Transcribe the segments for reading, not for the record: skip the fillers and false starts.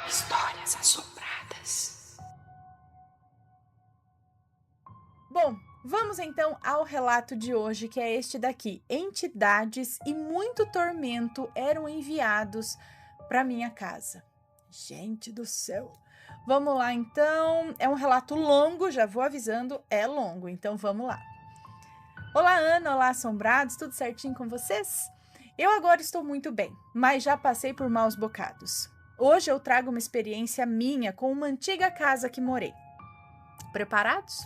Histórias assombradas. Bom, vamos então ao relato de hoje, que é este daqui. Entidades e muito tormento eram enviados para minha casa. Gente do céu! Vamos lá então. É um relato longo, já vou avisando, é longo, então vamos lá. Olá, Ana, olá, assombrados, tudo certinho com vocês? Eu agora estou muito bem, mas já passei por maus bocados. Hoje eu trago uma experiência minha com uma antiga casa que morei. Preparados?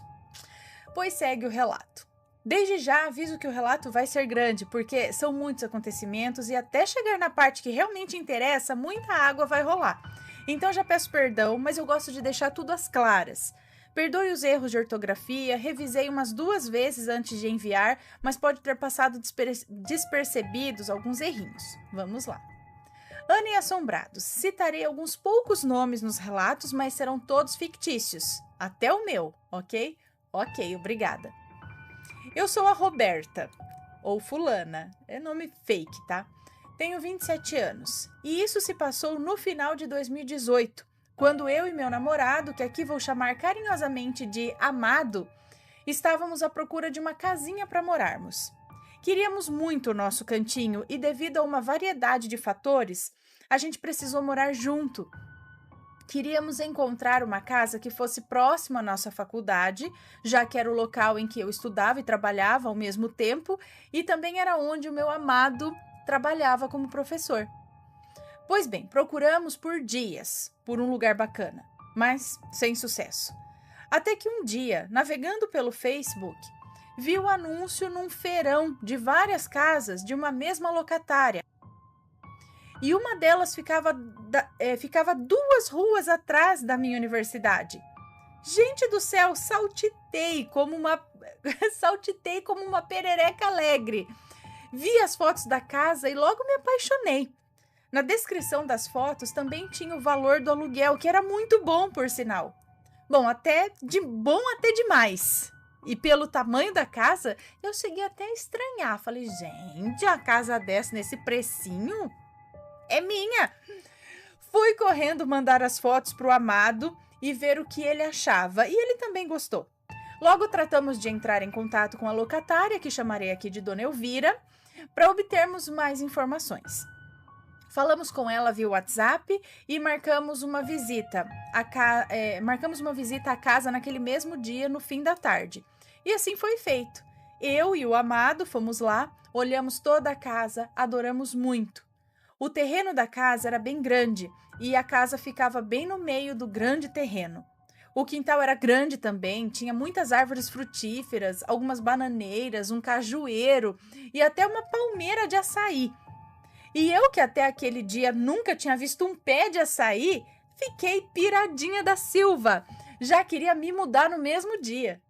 Pois segue o relato. Desde já aviso que o relato vai ser grande, porque são muitos acontecimentos e até chegar na parte que realmente interessa, muita água vai rolar. Então já peço perdão, mas eu gosto de deixar tudo às claras. Perdoe os erros de ortografia, revisei umas 2 vezes antes de enviar, mas pode ter passado despercebidos alguns errinhos. Vamos lá. Ana e Assombrados, citarei alguns poucos nomes nos relatos, mas serão todos fictícios. Até o meu, ok? Ok, obrigada. Eu sou a Roberta, ou Fulana, é nome fake, tá? Tenho 27 anos, e isso se passou no final de 2018, quando eu e meu namorado, que aqui vou chamar carinhosamente de Amado, estávamos à procura de uma casinha para morarmos. Queríamos muito o nosso cantinho e, devido a uma variedade de fatores, a gente precisou morar junto. Queríamos encontrar uma casa que fosse próxima à nossa faculdade, já que era o local em que eu estudava e trabalhava ao mesmo tempo, e também era onde o meu amado trabalhava como professor. Pois bem, procuramos por dias por um lugar bacana, mas sem sucesso. Até que um dia, navegando pelo Facebook, vi o anúncio num feirão de várias casas de uma mesma locatária. E uma delas ficava 2 ruas atrás da minha universidade. Gente do céu, saltitei como uma perereca alegre. Vi as fotos da casa e logo me apaixonei. Na descrição das fotos também tinha o valor do aluguel, que era muito bom, por sinal. Bom até demais. E pelo tamanho da casa, eu cheguei até a estranhar. Falei, gente, a casa dessa nesse precinho é minha. Fui correndo mandar as fotos pro Amado e ver o que ele achava. E ele também gostou. Logo tratamos de entrar em contato com a locatária, que chamarei aqui de Dona Elvira, para obtermos mais informações. Falamos com ela via WhatsApp e marcamos uma visita à casa naquele mesmo dia, no fim da tarde. E assim foi feito. Eu e o Amado fomos lá, olhamos toda a casa, adoramos muito. O terreno da casa era bem grande e a casa ficava bem no meio do grande terreno. O quintal era grande também, tinha muitas árvores frutíferas, algumas bananeiras, um cajueiro e até uma palmeira de açaí. E eu, que até aquele dia nunca tinha visto um pé de açaí, fiquei piradinha da Silva. Já queria me mudar no mesmo dia.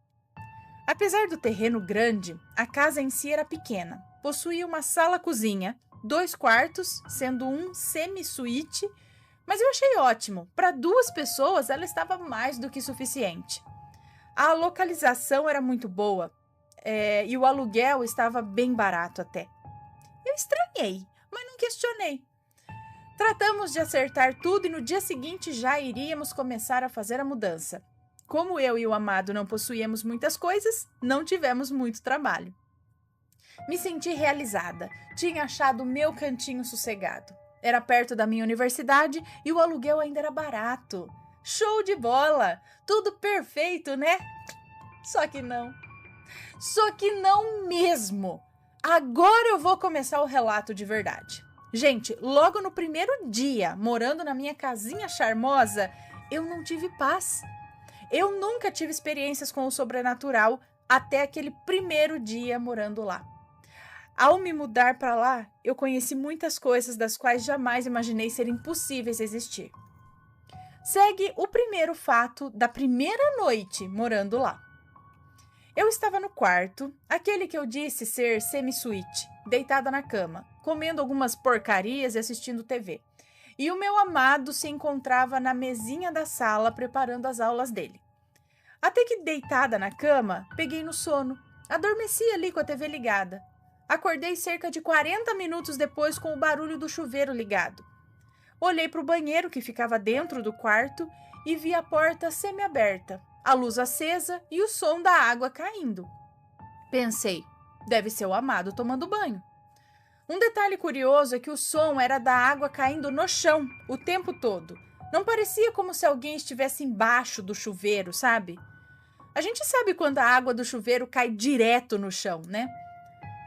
Apesar do terreno grande, a casa em si era pequena. Possuía uma sala-cozinha, 2 quartos, sendo um semi-suíte, mas eu achei ótimo. Para 2 pessoas, ela estava mais do que suficiente. A localização era muito boa e o aluguel estava bem barato até. Eu estranhei, mas não questionei. Tratamos de acertar tudo e no dia seguinte já iríamos começar a fazer a mudança. Como eu e o Amado não possuíamos muitas coisas, não tivemos muito trabalho. Me senti realizada. Tinha achado o meu cantinho sossegado. Era perto da minha universidade e o aluguel ainda era barato. Show de bola! Tudo perfeito, né? Só que não. Só que não mesmo! Agora eu vou começar o relato de verdade. Gente, logo no primeiro dia, morando na minha casinha charmosa, eu não tive paz. Eu nunca tive experiências com o sobrenatural até aquele primeiro dia morando lá. Ao me mudar para lá, eu conheci muitas coisas das quais jamais imaginei serem possíveis existir. Segue o primeiro fato da primeira noite morando lá. Eu estava no quarto, aquele que eu disse ser semi-suíte, deitada na cama, comendo algumas porcarias e assistindo TV. E o meu amado se encontrava na mesinha da sala preparando as aulas dele. Até que, deitada na cama, peguei no sono. Adormeci ali com a TV ligada. Acordei cerca de 40 minutos depois com o barulho do chuveiro ligado. Olhei para o banheiro que ficava dentro do quarto e vi a porta semi-aberta, a luz acesa e o som da água caindo. Pensei, deve ser o amado tomando banho. Um detalhe curioso é que o som era da água caindo no chão o tempo todo. Não parecia como se alguém estivesse embaixo do chuveiro, sabe? A gente sabe quando a água do chuveiro cai direto no chão, né?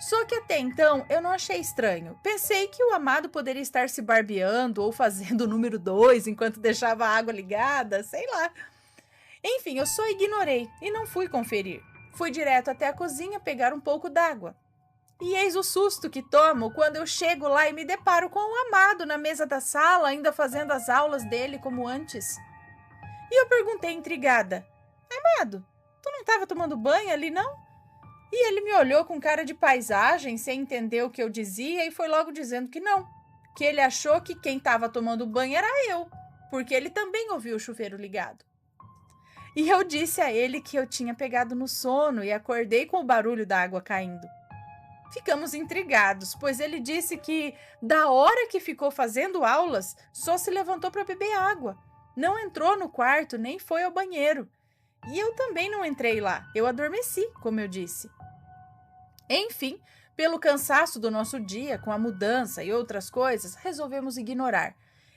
Só que até então eu não achei estranho. Pensei que o amado poderia estar se barbeando ou fazendo o número 2 enquanto deixava a água ligada, sei lá. Enfim, eu só ignorei e não fui conferir. Fui direto até a cozinha pegar um pouco d'água. E eis o susto que tomo quando eu chego lá e me deparo com o amado na mesa da sala, ainda fazendo as aulas dele como antes. E eu perguntei intrigada: Amado, tu não estava tomando banho ali, não? E ele me olhou com cara de paisagem, sem entender o que eu dizia, e foi logo dizendo que não, que ele achou que quem estava tomando banho era eu, porque ele também ouviu o chuveiro ligado. E eu disse a ele que eu tinha pegado no sono e acordei com o barulho da água caindo. Ficamos intrigados, pois ele disse que, da hora que ficou fazendo aulas, só se levantou para beber água. Não entrou no quarto, nem foi ao banheiro. E eu também não entrei lá, eu adormeci, como eu disse. Enfim, pelo cansaço do nosso dia, com a mudança e outras coisas, resolvemos ignorar.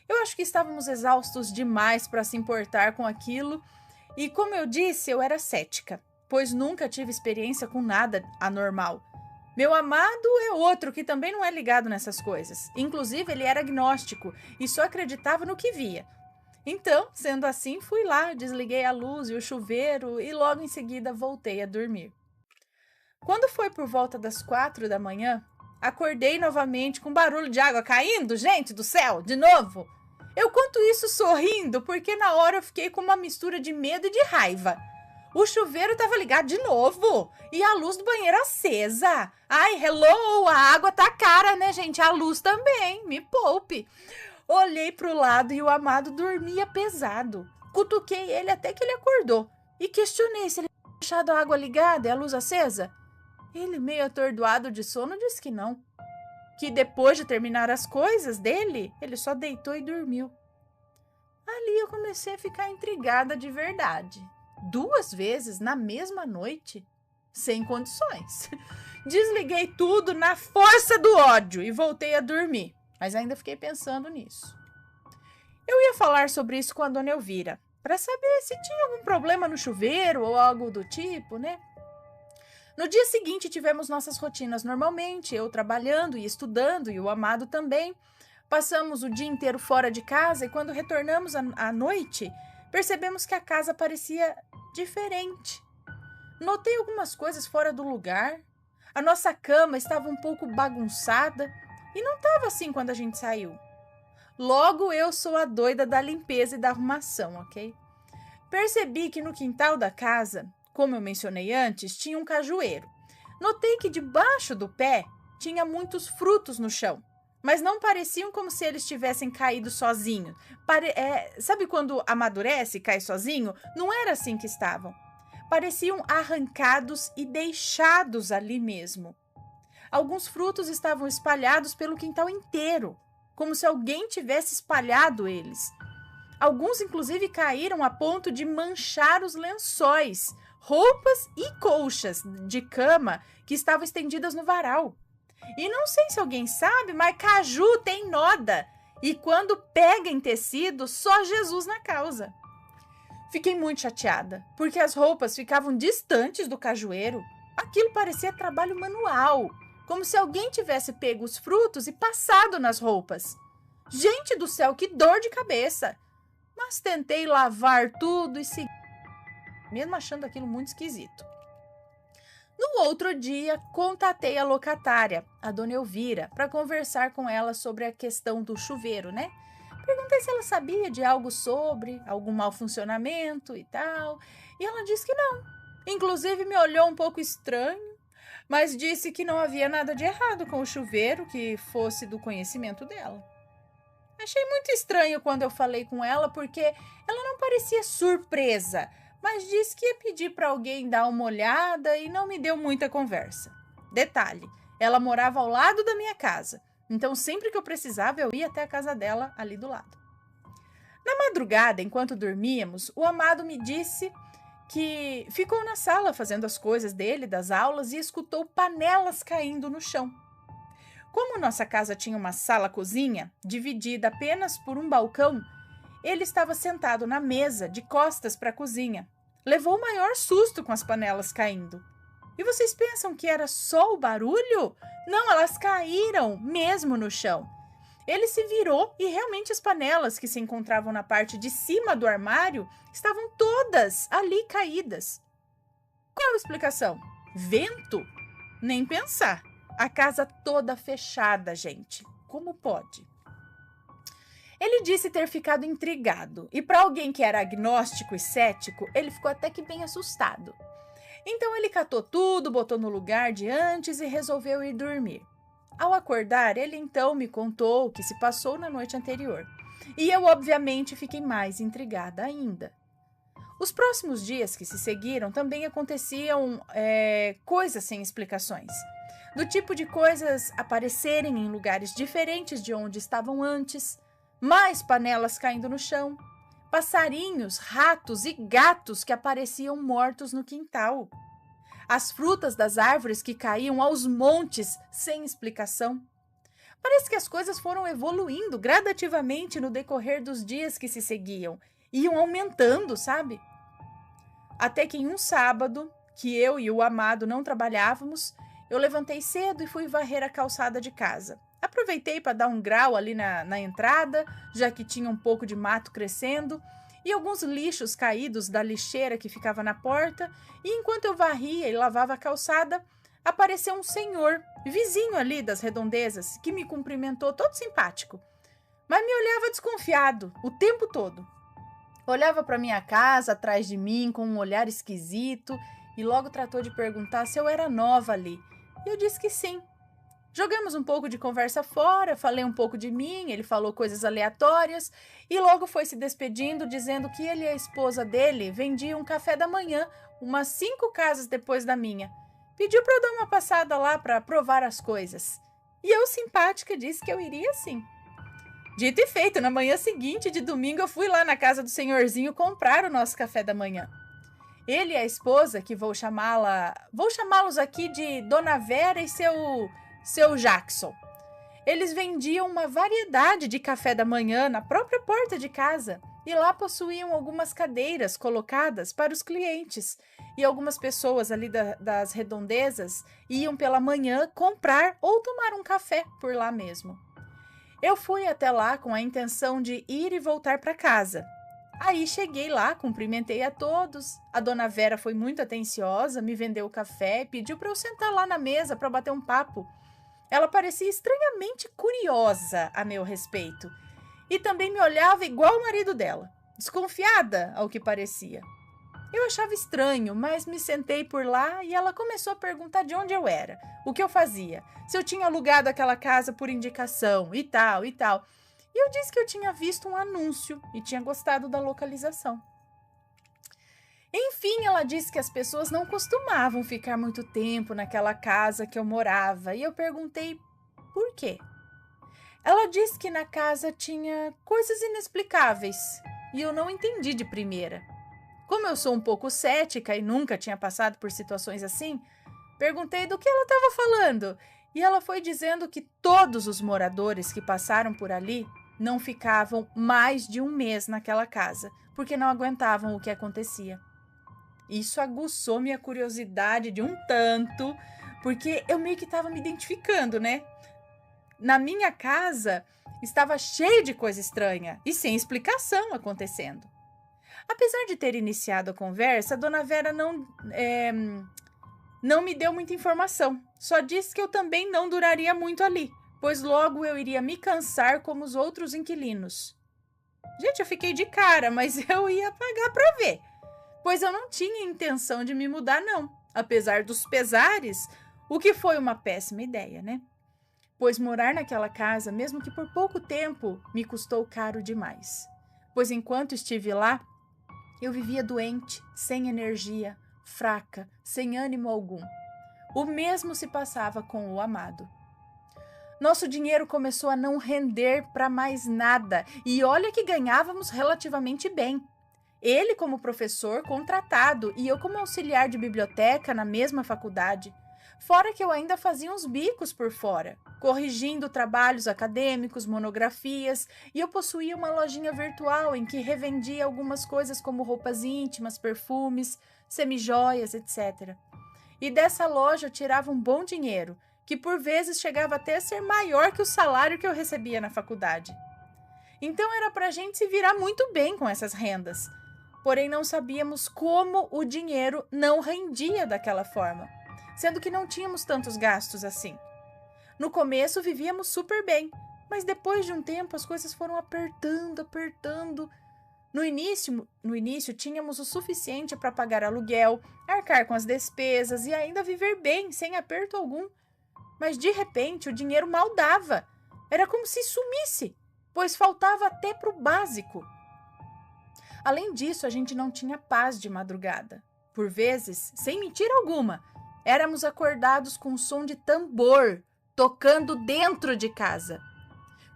Eu acho que estávamos exaustos demais para se importar com aquilo, e como eu disse, eu era cética, pois nunca tive experiência com nada anormal. Meu amado é outro que também não é ligado nessas coisas. Inclusive, ele era agnóstico e só acreditava no que via. Então, sendo assim, fui lá, desliguei a luz e o chuveiro e logo em seguida voltei a dormir. Quando foi por volta das 4 da manhã, acordei novamente com barulho de água caindo, gente do céu, de novo. Eu conto isso sorrindo porque na hora eu fiquei com uma mistura de medo e de raiva. O chuveiro estava ligado de novo e a luz do banheiro acesa. Ai, hello, a água tá cara, né, gente? A luz também, me poupe. Olhei para o lado e o amado dormia pesado. Cutuquei ele até que ele acordou e questionei se ele tinha deixado a água ligada e a luz acesa. Ele, meio atordoado de sono, disse que não. Que depois de terminar as coisas dele, ele só deitou e dormiu. Ali eu comecei a ficar intrigada de verdade. 2 vezes na mesma noite, sem condições. Desliguei tudo na força do ódio e voltei a dormir, mas ainda fiquei pensando nisso. Eu ia falar sobre isso com a dona Elvira, para saber se tinha algum problema no chuveiro ou algo do tipo, né? No dia seguinte tivemos nossas rotinas normalmente, eu trabalhando e estudando e o amado também. Passamos o dia inteiro fora de casa e quando retornamos à noite, percebemos que a casa parecia diferente. Notei algumas coisas fora do lugar. A nossa cama estava um pouco bagunçada e não estava assim quando a gente saiu. Logo eu sou a doida da limpeza e da arrumação, ok? Percebi que no quintal da casa, como eu mencionei antes, tinha um cajueiro. Notei que debaixo do pé tinha muitos frutos no chão, mas não pareciam como se eles tivessem caído sozinhos. Sabe quando amadurece e cai sozinho? Não era assim que estavam. Pareciam arrancados e deixados ali mesmo. Alguns frutos estavam espalhados pelo quintal inteiro, como se alguém tivesse espalhado eles. Alguns, inclusive, caíram a ponto de manchar os lençóis, roupas e colchas de cama que estavam estendidas no varal. E não sei se alguém sabe, mas caju tem noda. E quando pega em tecido, só Jesus na causa. Fiquei muito chateada, porque as roupas ficavam distantes do cajueiro. Aquilo parecia trabalho manual, como se alguém tivesse pego os frutos e passado nas roupas. Gente do céu, que dor de cabeça! Mas tentei lavar tudo e seguir, mesmo achando aquilo muito esquisito. No outro dia, contatei a locatária, a dona Elvira, para conversar com ela sobre a questão do chuveiro, né? Perguntei se ela sabia de algo sobre, algum mau funcionamento e tal, e ela disse que não. Inclusive me olhou um pouco estranho, mas disse que não havia nada de errado com o chuveiro que fosse do conhecimento dela. Achei muito estranho quando eu falei com ela, porque ela não parecia surpresa, mas disse que ia pedir para alguém dar uma olhada e não me deu muita conversa. Detalhe, ela morava ao lado da minha casa, Então, sempre que eu precisava, eu ia até a casa dela ali do lado. Na madrugada, enquanto dormíamos, o amado me disse que ficou na sala fazendo as coisas dele, das aulas, e escutou panelas caindo no chão. Como nossa casa tinha uma sala-cozinha, dividida apenas por um balcão, ele estava sentado na mesa, de costas para a cozinha. Levou o maior susto com as panelas caindo. E vocês pensam que era só o barulho? Não, elas caíram mesmo no chão. Ele se virou e realmente as panelas que se encontravam na parte de cima do armário estavam todas ali caídas. Qual a explicação? Vento? Nem pensar. A casa toda fechada, gente. Como pode? Ele disse ter ficado intrigado, e para alguém que era agnóstico e cético, ele ficou até que bem assustado. Então ele catou tudo, botou no lugar de antes e resolveu ir dormir. Ao acordar, ele então me contou o que se passou na noite anterior. E eu, obviamente, fiquei mais intrigada ainda. Os próximos dias que se seguiram também aconteciam coisas sem explicações. Do tipo de coisas aparecerem em lugares diferentes de onde estavam antes, mais panelas caindo no chão, passarinhos, ratos e gatos que apareciam mortos no quintal. As frutas das árvores que caíam aos montes sem explicação. Parece que as coisas foram evoluindo gradativamente no decorrer dos dias que se seguiam. Iam aumentando, sabe? Até que em um sábado, que eu e o amado não trabalhávamos, eu levantei cedo e fui varrer a calçada de casa. Aproveitei para dar um grau ali na entrada, já que tinha um pouco de mato crescendo, e alguns lixos caídos da lixeira que ficava na porta, e enquanto eu varria e lavava a calçada, apareceu um senhor, vizinho ali das redondezas, que me cumprimentou todo simpático, mas me olhava desconfiado o tempo todo. Olhava para minha casa atrás de mim com um olhar esquisito e logo tratou de perguntar se eu era nova ali. E eu disse que sim. Jogamos um pouco de conversa fora, falei um pouco de mim, ele falou coisas aleatórias e logo foi se despedindo, dizendo que ele e a esposa dele vendiam um café da manhã, umas 5 casas depois da minha. Pediu para eu dar uma passada lá para provar as coisas. E eu, simpática, disse que eu iria sim. Dito e feito, na manhã seguinte de domingo eu fui lá na casa do senhorzinho comprar o nosso café da manhã. Ele e a esposa, que vou chamá-los aqui de Dona Vera e seu Jackson. Eles vendiam uma variedade de café da manhã na própria porta de casa e lá possuíam algumas cadeiras colocadas para os clientes e algumas pessoas ali das redondezas iam pela manhã comprar ou tomar um café por lá mesmo. Eu fui até lá com a intenção de ir e voltar para casa. Aí cheguei lá, cumprimentei a todos. A Dona Vera foi muito atenciosa, me vendeu o café e pediu para eu sentar lá na mesa para bater um papo. Ela parecia estranhamente curiosa a meu respeito e também me olhava igual o marido dela, desconfiada ao que parecia. Eu achava estranho, mas me sentei por lá e ela começou a perguntar de onde eu era, o que eu fazia, se eu tinha alugado aquela casa por indicação e tal e tal. E eu disse que eu tinha visto um anúncio e tinha gostado da localização. Enfim, ela disse que as pessoas não costumavam ficar muito tempo naquela casa que eu morava e eu perguntei por quê. Ela disse que na casa tinha coisas inexplicáveis e eu não entendi de primeira. Como eu sou um pouco cética e nunca tinha passado por situações assim, perguntei do que ela estava falando e ela foi dizendo que todos os moradores que passaram por ali não ficavam mais de 1 mês naquela casa, porque não aguentavam o que acontecia. Isso aguçou minha curiosidade de um tanto, porque eu meio que estava me identificando, né? Na minha casa estava cheio de coisa estranha e sem explicação acontecendo. Apesar de ter iniciado a conversa, a Dona Vera não me deu muita informação. Só disse que eu também não duraria muito ali, pois logo eu iria me cansar como os outros inquilinos. Gente, eu fiquei de cara, mas eu ia pagar para ver, pois eu não tinha intenção de me mudar não, apesar dos pesares, o que foi uma péssima ideia, né? Pois morar naquela casa, mesmo que por pouco tempo, me custou caro demais. Pois enquanto estive lá, eu vivia doente, sem energia, fraca, sem ânimo algum. O mesmo se passava com o amado. Nosso dinheiro começou a não render para mais nada, e olha que ganhávamos relativamente bem. Ele como professor contratado e eu como auxiliar de biblioteca na mesma faculdade. Fora que eu ainda fazia uns bicos por fora, corrigindo trabalhos acadêmicos, monografias, e eu possuía uma lojinha virtual em que revendia algumas coisas como roupas íntimas, perfumes, semijoias, etc. E dessa loja eu tirava um bom dinheiro, que por vezes chegava até a ser maior que o salário que eu recebia na faculdade. Então era para a gente se virar muito bem com essas rendas. Porém, não sabíamos como o dinheiro não rendia daquela forma, sendo que não tínhamos tantos gastos assim. No começo vivíamos super bem, mas depois de um tempo as coisas foram apertando. No início tínhamos o suficiente para pagar aluguel, arcar com as despesas e ainda viver bem, sem aperto algum. Mas de repente o dinheiro mal dava. Era como se sumisse, pois faltava até para o básico. Além disso, a gente não tinha paz de madrugada. Por vezes, sem mentira alguma, éramos acordados com o som de tambor tocando dentro de casa.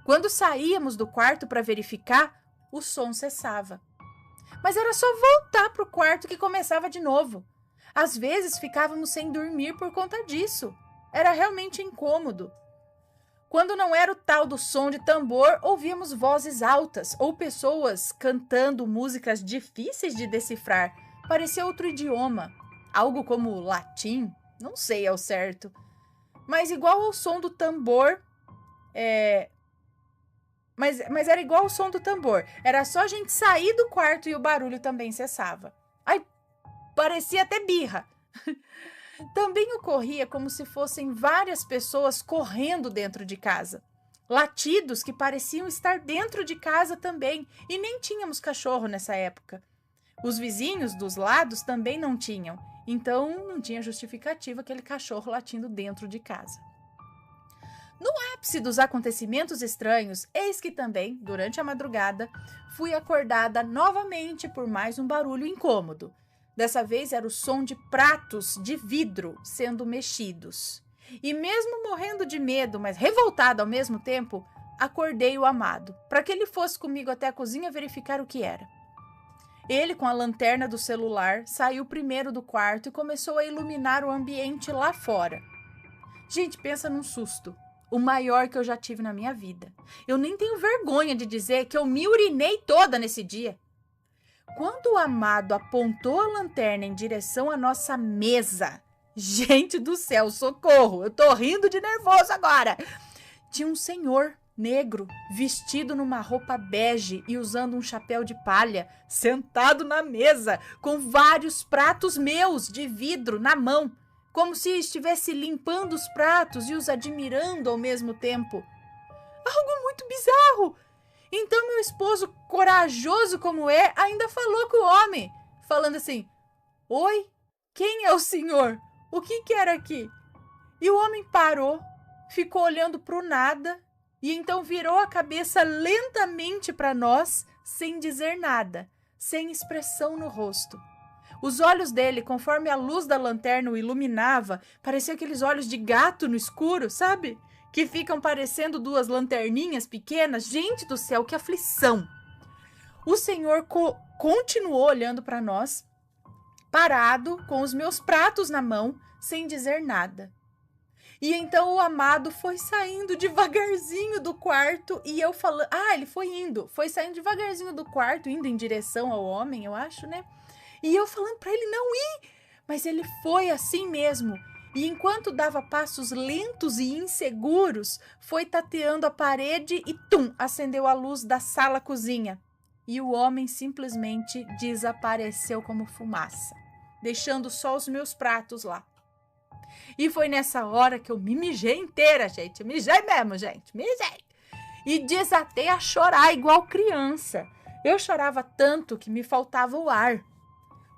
Quando saíamos do quarto para verificar, o som cessava. Mas era só voltar para o quarto que começava de novo. Às vezes ficávamos sem dormir por conta disso. Era realmente incômodo. Quando não era o tal do som de tambor, ouvíamos vozes altas ou pessoas cantando músicas difíceis de decifrar. Parecia outro idioma, algo como latim, não sei ao certo. Mas igual ao som do tambor, Mas era igual ao som do tambor. Era só a gente sair do quarto e o barulho também cessava. Ai, parecia até birra. Também ocorria como se fossem várias pessoas correndo dentro de casa. Latidos que pareciam estar dentro de casa também, e nem tínhamos cachorro nessa época. Os vizinhos dos lados também não tinham, então não tinha justificativa aquele cachorro latindo dentro de casa. No ápice dos acontecimentos estranhos, eis que também, durante a madrugada, fui acordada novamente por mais um barulho incômodo. Dessa vez era o som de pratos de vidro sendo mexidos. E mesmo morrendo de medo, mas revoltada ao mesmo tempo, acordei o amado, para que ele fosse comigo até a cozinha verificar o que era. Ele, com a lanterna do celular, saiu primeiro do quarto e começou a iluminar o ambiente lá fora. Gente, pensa num susto. O maior que eu já tive na minha vida. Eu nem tenho vergonha de dizer que eu me urinei toda nesse dia. Quando o amado apontou a lanterna em direção à nossa mesa... Gente do céu, socorro! Eu tô rindo de nervoso agora! Tinha um senhor negro, vestido numa roupa bege e usando um chapéu de palha, sentado na mesa, com vários pratos meus de vidro na mão, como se estivesse limpando os pratos e os admirando ao mesmo tempo. Algo muito bizarro! Então meu esposo, corajoso como é, ainda falou com o homem, falando assim: "Oi, quem é o senhor? O que quer aqui?" E o homem parou, ficou olhando para o nada e então virou a cabeça lentamente para nós, sem dizer nada, sem expressão no rosto. Os olhos dele, conforme a luz da lanterna o iluminava, pareciam aqueles olhos de gato no escuro, sabe? Que ficam parecendo duas lanterninhas pequenas. Gente do céu, que aflição! O senhor continuou olhando para nós, parado, com os meus pratos na mão, sem dizer nada. E então o amado foi saindo devagarzinho do quarto e eu falando... ele foi saindo devagarzinho do quarto, indo em direção ao homem, eu acho, né? E eu falando para ele não ir, mas ele foi assim mesmo. E enquanto dava passos lentos e inseguros, foi tateando a parede e acendeu a luz da sala-cozinha. E o homem simplesmente desapareceu como fumaça, deixando só os meus pratos lá. E foi nessa hora que eu me mijei inteira, gente. Mijei mesmo, gente. Mijei. E desatei a chorar igual criança. Eu chorava tanto que me faltava o ar.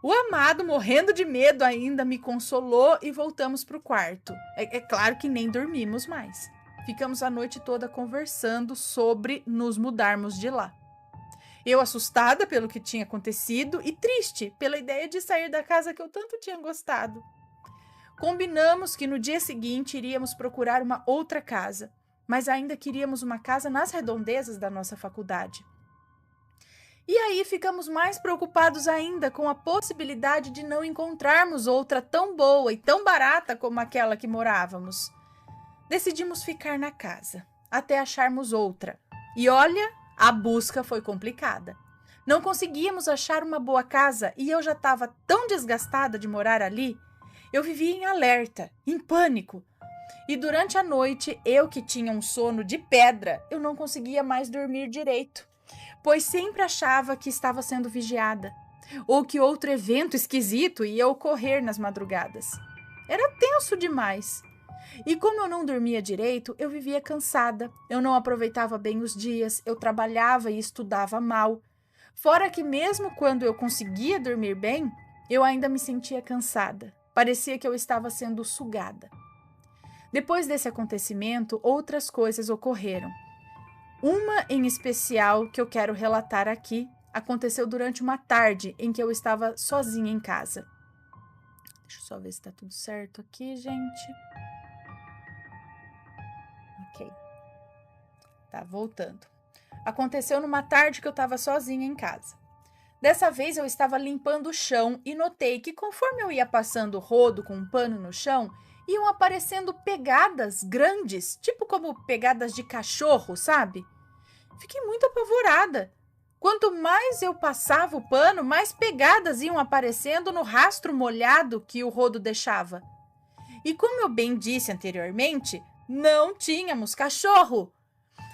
O amado, morrendo de medo ainda, me consolou e voltamos para o quarto. É claro que nem dormimos mais. Ficamos a noite toda conversando sobre nos mudarmos de lá. Eu assustada pelo que tinha acontecido e triste pela ideia de sair da casa que eu tanto tinha gostado. Combinamos que no dia seguinte iríamos procurar uma outra casa. mas ainda queríamos uma casa nas redondezas da nossa faculdade. E aí ficamos mais preocupados ainda com a possibilidade de não encontrarmos outra tão boa e tão barata como aquela que morávamos. Decidimos ficar na casa, até acharmos outra. E olha, a busca foi complicada. Não conseguíamos achar uma boa casa e eu já estava tão desgastada de morar ali. Eu vivia em alerta, em pânico. E durante a noite, eu que tinha um sono de pedra, eu não conseguia mais dormir direito, pois sempre achava que estava sendo vigiada, ou que outro evento esquisito ia ocorrer nas madrugadas. Era tenso demais. E como eu não dormia direito, eu vivia cansada, eu não aproveitava bem os dias, eu trabalhava e estudava mal. Fora que mesmo quando eu conseguia dormir bem, eu ainda me sentia cansada. Parecia que eu estava sendo sugada. Depois desse acontecimento, outras coisas ocorreram. Uma em especial que eu quero relatar aqui aconteceu durante uma tarde em que eu estava sozinha em casa. Deixa eu só ver se está tudo certo aqui, gente. Ok. Tá, voltando. Aconteceu numa tarde que eu estava sozinha em casa. Dessa vez eu estava limpando o chão e notei que conforme eu ia passando o rodo com um pano no chão, iam aparecendo pegadas grandes, tipo como pegadas de cachorro, sabe? Fiquei muito apavorada. Quanto mais eu passava o pano, mais pegadas iam aparecendo no rastro molhado que o rodo deixava. E como eu bem disse anteriormente, não tínhamos cachorro.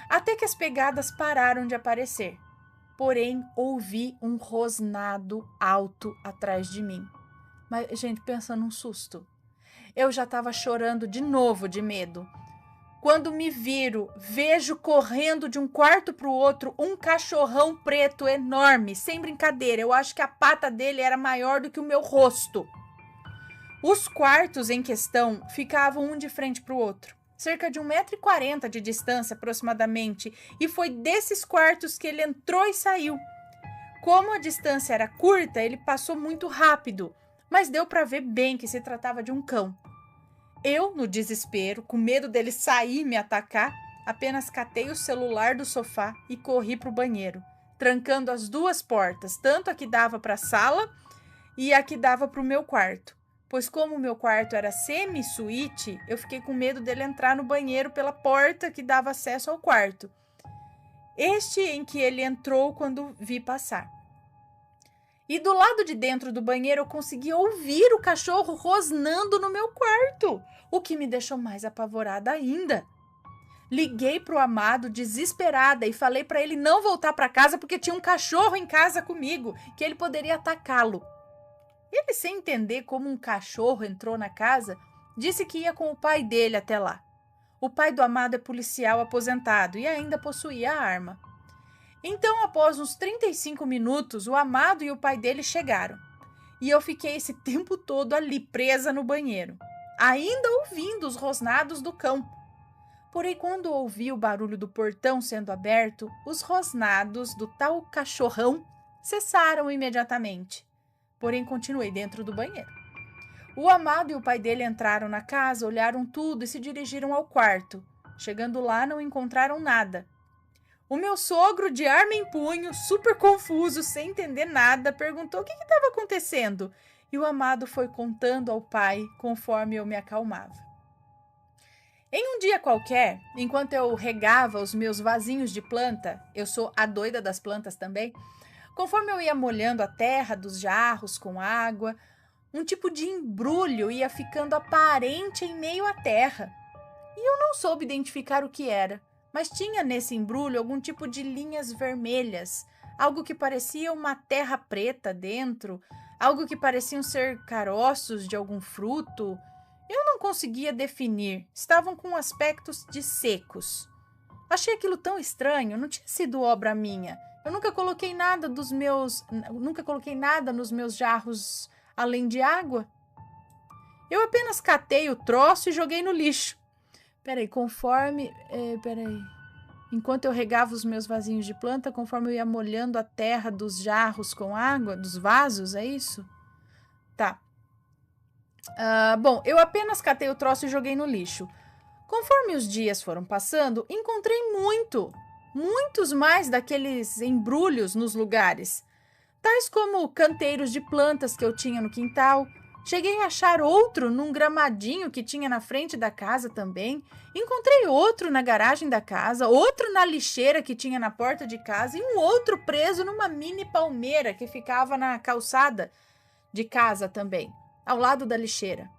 Até que as pegadas pararam de aparecer. Porém, ouvi um rosnado alto atrás de mim. Mas, gente, pensa num susto. Eu já estava chorando de novo de medo. Quando me viro, vejo correndo de um quarto para o outro um cachorrão preto enorme, sem brincadeira. Eu acho que a pata dele era maior do que o meu rosto. Os quartos em questão ficavam um de frente para o outro, cerca de 1,40 m de distância aproximadamente, e foi desses quartos que ele entrou e saiu. Como a distância era curta, ele passou muito rápido, mas deu para ver bem que se tratava de um cão. Eu, no desespero, com medo dele sair e me atacar, apenas catei o celular do sofá e corri para o banheiro, trancando as duas portas, tanto a que dava para a sala e a que dava para o meu quarto. Pois como o meu quarto era semi-suíte, eu fiquei com medo dele entrar no banheiro pela porta que dava acesso ao quarto. Este em que ele entrou quando vi passar. E do lado de dentro do banheiro eu consegui ouvir o cachorro rosnando no meu quarto, o que me deixou mais apavorada ainda. Liguei pro amado desesperada e falei para ele não voltar para casa porque tinha um cachorro em casa comigo, que ele poderia atacá-lo. Ele, sem entender como um cachorro entrou na casa, disse que ia com o pai dele até lá. O pai do amado é policial aposentado e ainda possuía a arma. Então, após uns 35 minutos, o amado e o pai dele chegaram. E eu fiquei esse tempo todo ali, presa no banheiro, ainda ouvindo os rosnados do cão. Porém, quando ouvi o barulho do portão sendo aberto, os rosnados do tal cachorrão cessaram imediatamente. Porém, continuei dentro do banheiro. O amado e o pai dele entraram na casa, olharam tudo e se dirigiram ao quarto. Chegando lá, não encontraram nada. O meu sogro, de arma em punho, super confuso, sem entender nada, perguntou o que estava acontecendo. E o amado foi contando ao pai conforme eu me acalmava. Em um dia qualquer, enquanto eu regava os meus vasinhos de planta, eu sou a doida das plantas também, conforme eu ia molhando a terra dos jarros com água, um tipo de embrulho ia ficando aparente em meio à terra. E eu não soube identificar o que era, mas tinha nesse embrulho algum tipo de linhas vermelhas, algo que parecia uma terra preta dentro, algo que pareciam ser caroços de algum fruto. Eu não conseguia definir, estavam com aspectos de secos. Achei aquilo tão estranho, não tinha sido obra minha. Eu nunca coloquei nada nos meus jarros além de água. Eu apenas catei o troço e joguei no lixo. Enquanto eu regava os meus vasinhos de planta, conforme eu ia molhando a terra dos jarros com água, dos vasos, é isso? Tá. Bom, eu apenas catei o troço e joguei no lixo. Conforme os dias foram passando, encontrei muitos mais daqueles embrulhos nos lugares, tais como canteiros de plantas que eu tinha no quintal. Cheguei a achar outro num gramadinho que tinha na frente da casa também. Encontrei outro na garagem da casa, outro na lixeira que tinha na porta de casa e um outro preso numa mini palmeira que ficava na calçada de casa também, ao lado da lixeira.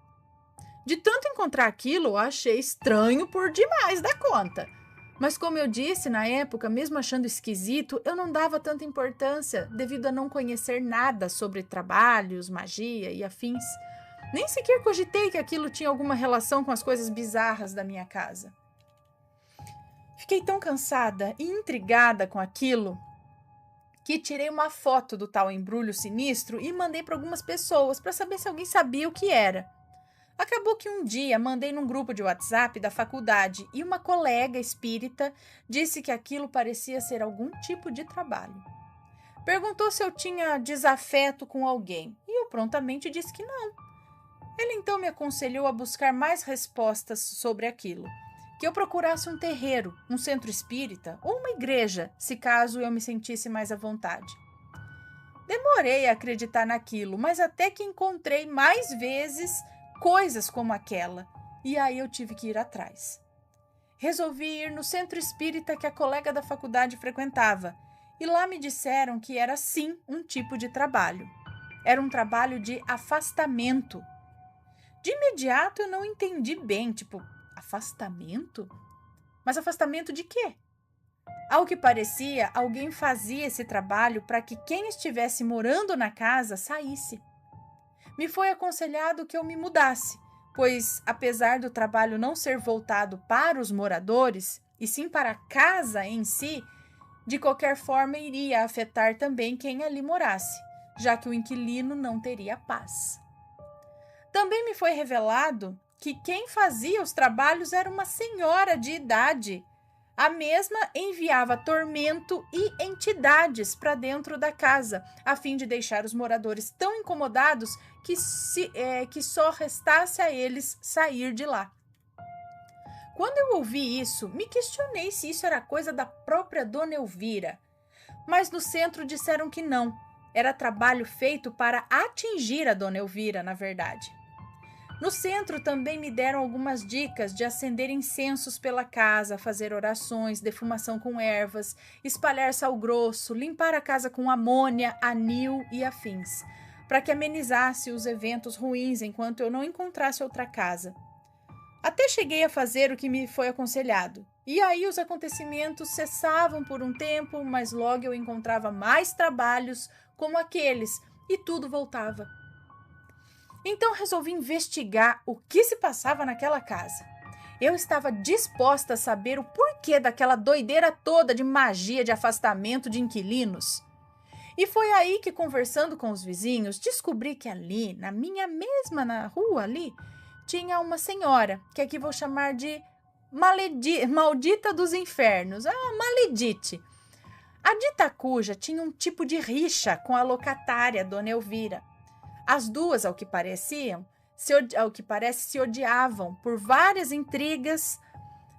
De tanto encontrar aquilo, eu achei estranho por demais da conta. Mas como eu disse na época, mesmo achando esquisito, eu não dava tanta importância devido a não conhecer nada sobre trabalhos, magia e afins. Nem sequer cogitei que aquilo tinha alguma relação com as coisas bizarras da minha casa. Fiquei tão cansada e intrigada com aquilo que tirei uma foto do tal embrulho sinistro e mandei para algumas pessoas para saber se alguém sabia o que era. Acabou que um dia mandei num grupo de WhatsApp da faculdade e uma colega espírita disse que aquilo parecia ser algum tipo de trabalho. Perguntou se eu tinha desafeto com alguém e eu prontamente disse que não. Ele então me aconselhou a buscar mais respostas sobre aquilo, que eu procurasse um terreiro, um centro espírita ou uma igreja, se caso eu me sentisse mais à vontade. Demorei a acreditar naquilo, mas até que encontrei mais vezes coisas como aquela, e aí eu tive que ir atrás. Resolvi ir no centro espírita que a colega da faculdade frequentava, e lá me disseram que era sim um tipo de trabalho. Era um trabalho de afastamento. De imediato eu não entendi bem, afastamento? Mas afastamento de quê? Ao que parecia, alguém fazia esse trabalho para que quem estivesse morando na casa saísse. Me foi aconselhado que eu me mudasse, pois, apesar do trabalho não ser voltado para os moradores, e sim para a casa em si, de qualquer forma iria afetar também quem ali morasse, já que o inquilino não teria paz. Também me foi revelado que quem fazia os trabalhos era uma senhora de idade. A mesma enviava tormento e entidades para dentro da casa, a fim de deixar os moradores tão incomodados que só restasse a eles sair de lá. Quando eu ouvi isso, me questionei se isso era coisa da própria Dona Elvira. Mas no centro disseram que não. Era trabalho feito para atingir a Dona Elvira, na verdade. No centro também me deram algumas dicas de acender incensos pela casa, fazer orações, defumação com ervas, espalhar sal grosso, limpar a casa com amônia, anil e afins, para que amenizasse os eventos ruins enquanto eu não encontrasse outra casa. Até cheguei a fazer o que me foi aconselhado. E aí os acontecimentos cessavam por um tempo, mas logo eu encontrava mais trabalhos como aqueles e tudo voltava. Então resolvi investigar o que se passava naquela casa. Eu estava disposta a saber o porquê daquela doideira toda de magia de afastamento de inquilinos. E foi aí que, conversando com os vizinhos, descobri que ali, na rua ali, tinha uma senhora, que aqui vou chamar de maldita dos infernos, a maledite. A dita cuja tinha um tipo de rixa com a locatária, Dona Elvira. As duas, ao que parece, se odiavam por várias intrigas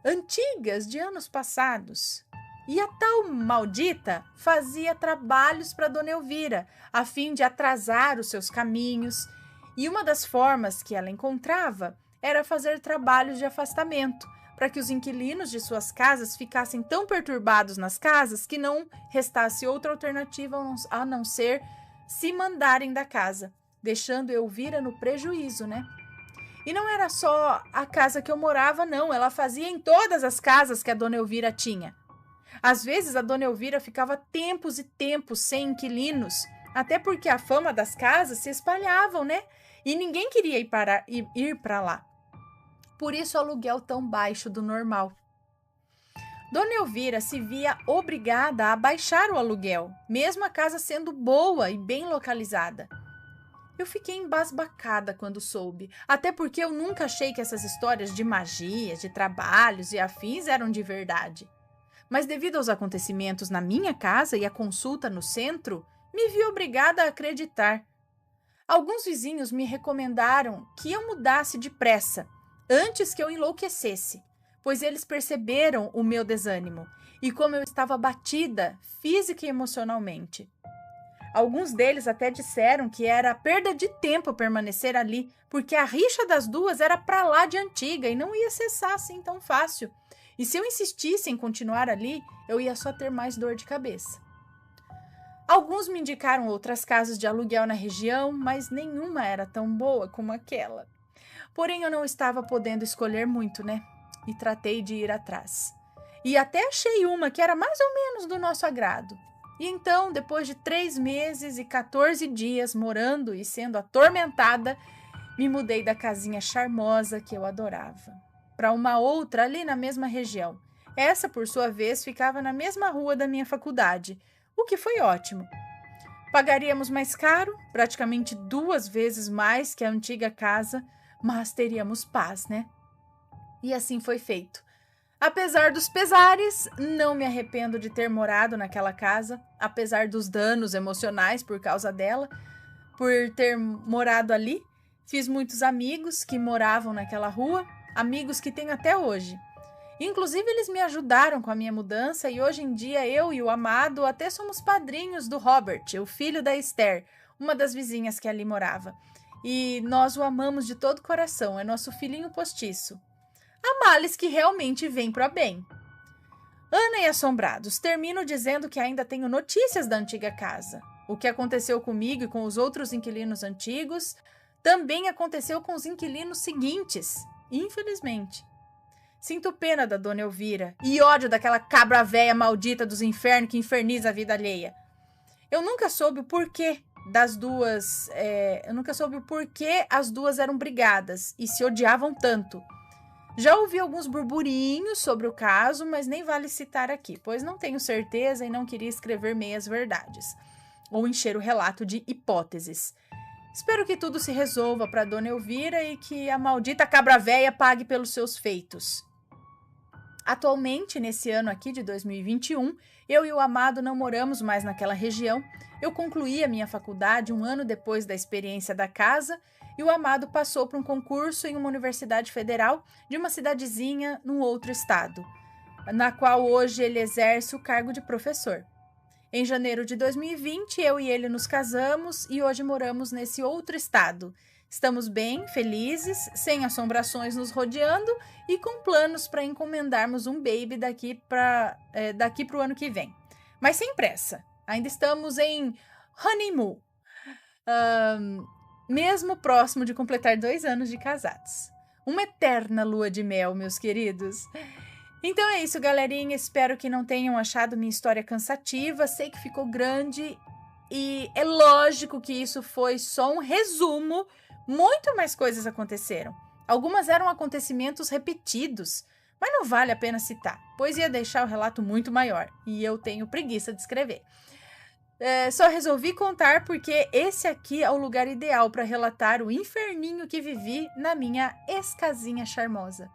antigas de anos passados. E a tal maldita fazia trabalhos para Dona Elvira, a fim de atrasar os seus caminhos, e uma das formas que ela encontrava era fazer trabalhos de afastamento, para que os inquilinos de suas casas ficassem tão perturbados nas casas que não restasse outra alternativa a não ser se mandarem da casa, deixando Elvira no prejuízo, né? E não era só a casa que eu morava, não. Ela fazia em todas as casas que a Dona Elvira tinha. Às vezes, a Dona Elvira ficava tempos e tempos sem inquilinos, até porque a fama das casas se espalhavam, né? E ninguém queria ir para lá. Por isso, o aluguel tão baixo do normal. Dona Elvira se via obrigada a baixar o aluguel, mesmo a casa sendo boa e bem localizada. Eu fiquei embasbacada quando soube, até porque eu nunca achei que essas histórias de magia, de trabalhos e afins eram de verdade. Mas devido aos acontecimentos na minha casa e a consulta no centro, me vi obrigada a acreditar. Alguns vizinhos me recomendaram que eu mudasse depressa, antes que eu enlouquecesse, pois eles perceberam o meu desânimo e como eu estava abatida física e emocionalmente. Alguns deles até disseram que era perda de tempo permanecer ali, porque a rixa das duas era pra lá de antiga e não ia cessar assim tão fácil. E se eu insistisse em continuar ali, eu ia só ter mais dor de cabeça. Alguns me indicaram outras casas de aluguel na região, mas nenhuma era tão boa como aquela. Porém, eu não estava podendo escolher muito, né? E tratei de ir atrás. E até achei uma que era mais ou menos do nosso agrado. E então, depois de 3 meses e 14 dias morando e sendo atormentada, me mudei da casinha charmosa que eu adorava para uma outra ali na mesma região. Essa, por sua vez, ficava na mesma rua da minha faculdade, o que foi ótimo. Pagaríamos mais caro, praticamente 2 vezes mais que a antiga casa, mas teríamos paz, né? E assim foi feito. Apesar dos pesares, não me arrependo de ter morado naquela casa, apesar dos danos emocionais por causa dela, por ter morado ali. Fiz muitos amigos que moravam naquela rua, amigos que tenho até hoje. Inclusive, eles me ajudaram com a minha mudança e hoje em dia eu e o amado até somos padrinhos do Robert, o filho da Esther, uma das vizinhas que ali morava. E nós o amamos de todo o coração, é nosso filhinho postiço. Há males que realmente vêm para bem. Ana e Assombrados, termino dizendo que ainda tenho notícias da antiga casa. O que aconteceu comigo e com os outros inquilinos antigos também aconteceu com os inquilinos seguintes, infelizmente. Sinto pena da dona Elvira e ódio daquela cabra véia maldita dos infernos que inferniza a vida alheia. Eu nunca soube o porquê das duas. As duas eram brigadas e se odiavam tanto. Já ouvi alguns burburinhos sobre o caso, mas nem vale citar aqui, pois não tenho certeza e não queria escrever meias verdades, ou encher o relato de hipóteses. Espero que tudo se resolva para Dona Elvira e que a maldita cabra véia pague pelos seus feitos. Atualmente, nesse ano aqui de 2021, eu e o amado não moramos mais naquela região. Eu concluí a minha faculdade 1 ano depois da experiência da casa e o amado passou para um concurso em uma universidade federal de uma cidadezinha num outro estado, na qual hoje ele exerce o cargo de professor. Em janeiro de 2020, eu e ele nos casamos e hoje moramos nesse outro estado. Estamos bem, felizes, sem assombrações nos rodeando e com planos para encomendarmos um baby daqui para o ano que vem. Mas sem pressa, ainda estamos em honeymoon, mesmo próximo de completar 2 anos de casados. Uma eterna lua de mel, meus queridos. Então é isso, galerinha. Espero que não tenham achado minha história cansativa. Sei que ficou grande e é lógico que isso foi só um resumo. Muito mais coisas aconteceram. Algumas eram acontecimentos repetidos, mas não vale a pena citar, pois ia deixar o relato muito maior e eu tenho preguiça de escrever. Só resolvi contar porque esse aqui é o lugar ideal para relatar o inferninho que vivi na minha ex-casinha charmosa.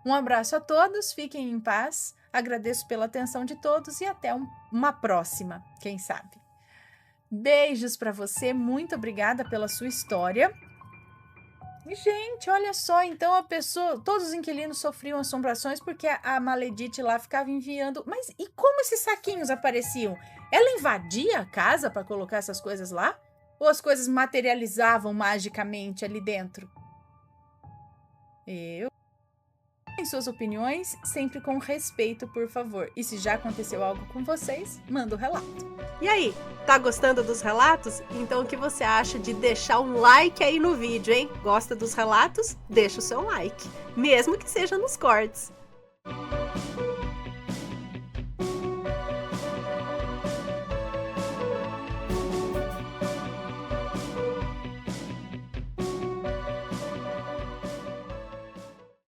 Um abraço a todos, fiquem em paz, agradeço pela atenção de todos e até uma próxima, quem sabe. Beijos para você, muito obrigada pela sua história. E, gente, olha só, então todos os inquilinos sofriam assombrações porque a Maledite lá ficava enviando. Mas e como esses saquinhos apareciam? Ela invadia a casa para colocar essas coisas lá? Ou as coisas materializavam magicamente ali dentro? Em suas opiniões, sempre com respeito, por favor. E se já aconteceu algo com vocês, manda o relato. E aí, tá gostando dos relatos? Então o que você acha de deixar um like aí no vídeo, hein? Gosta dos relatos? Deixa o seu like, mesmo que seja nos cortes.